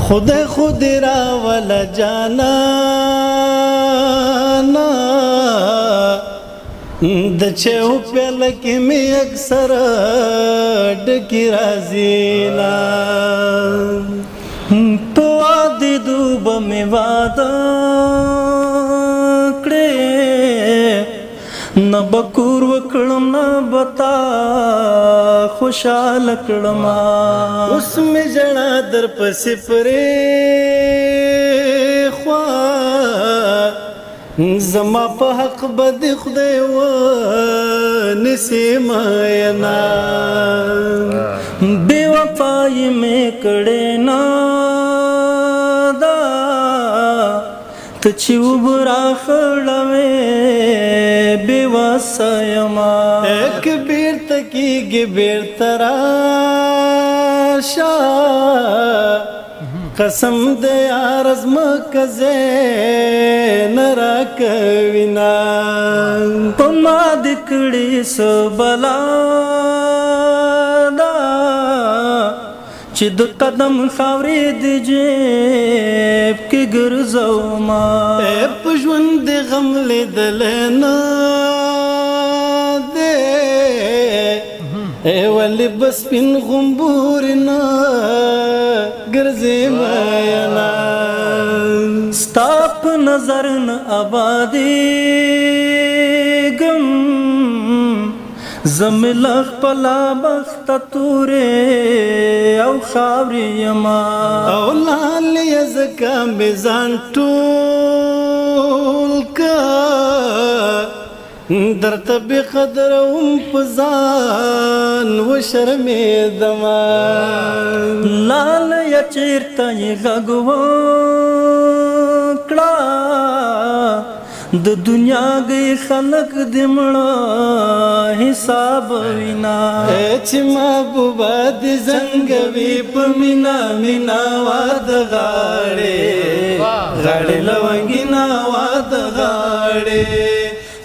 خود راوله جانانا د چهو پیاله کې مې اکثر ډکې راځينا په واده دوبه مې واده کړې نه به کور وکړم نه به تا خوشحاله کړم اوس مې ژړا در پسې پرېښوا زما په حق به دې خدای ونیسي مینه بې وفایي مې کړې نه ده ته چې اوبه راخړوې بې وسه یمه که بیرته کېږي بیرته راشه قسم د یار ځمکه ځای نه راکوینه په ما دې کړې څه بلا ده چې د قدم خاورې د جیب کې ګرځومه په ژوند د غم لیدلی نه دی ولې به سپین غومبورې نه ګرځې مینه ستا په نظر نه آبادېږم زه مې له خپله بخته تورې او خاورې یمه او لالې ځکه مې ځان ټول که درته بې قدره وم په ځان وشرمېدمه لالیه چېرته یې غږ وکړه د دنیا گئی خلق دې مړه حساب وینا چې محبوبه دې زنګوي په مینا مینا واده غاړې غاړې لونګینا واده غاړې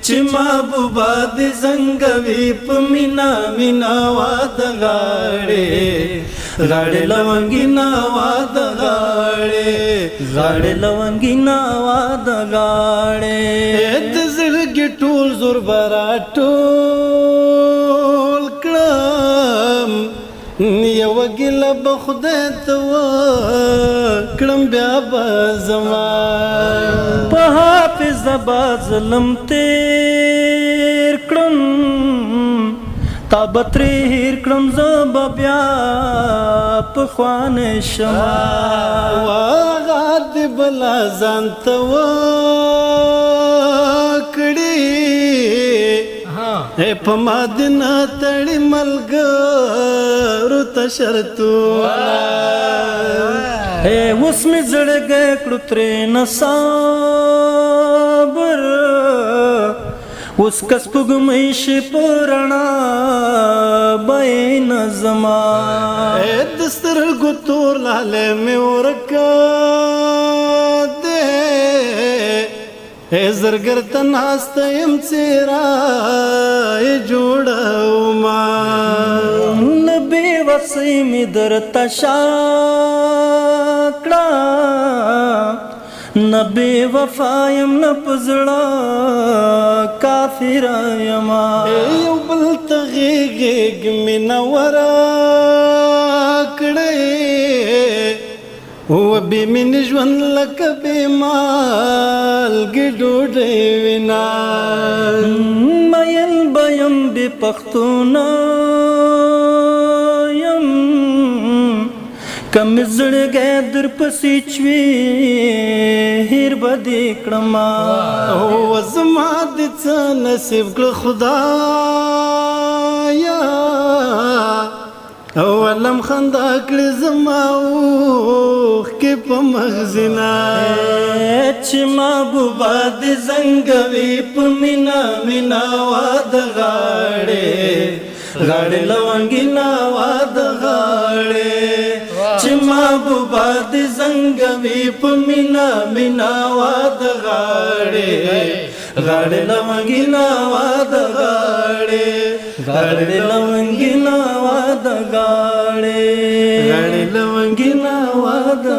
چې محبوبه دې زنګوي په مینا مینا واده غاړې غاړې لونګینا واده غاړې غاړې لونګینا واده غاړې د زړګي ټول زور به راټول کړم یوه ګیله به خدای ته وکړم بیا به زما په حافظه به ظلم تېر کړم تا به ترې هېر کړم زه به بیا پخوانی شمه هغه دې بلا ځان ته وکړي په ما دې نه تړي ملګرو ته شرطونه اوس مې زړګی کړو ترېنه صبر اوس که سپوږمۍ شي په رڼا به یې نه زما د سترګو تور لالی مې ورکه دی زرګر ته ناسته یم څېره یې جوړومه نه بې وسۍ مې درته شا کړه نه بې وفا یم نه په زړه کافره یمه یو بل ته غېږ مینه ورکړې و بې مینې ژوند لکه بې مالګې ډوډۍ وینا مین به یم بې پښتونه یم که مې زړګی در پسې چوي هېر به دې کړمه زما دې څه نصیب کړه خدایا ولم خندا کړې زما اوښکې په مغزینا چې محبوبه دې زنګوي په مینا مینا واده غاړې غاړې لونګینا واده غاړې چې محبوبه دې زنګوي په مینا مینا واده غاړې غاړې لونګینا واده غاړې غاړې لونګینا واده غاړې غاړې لونګینا واده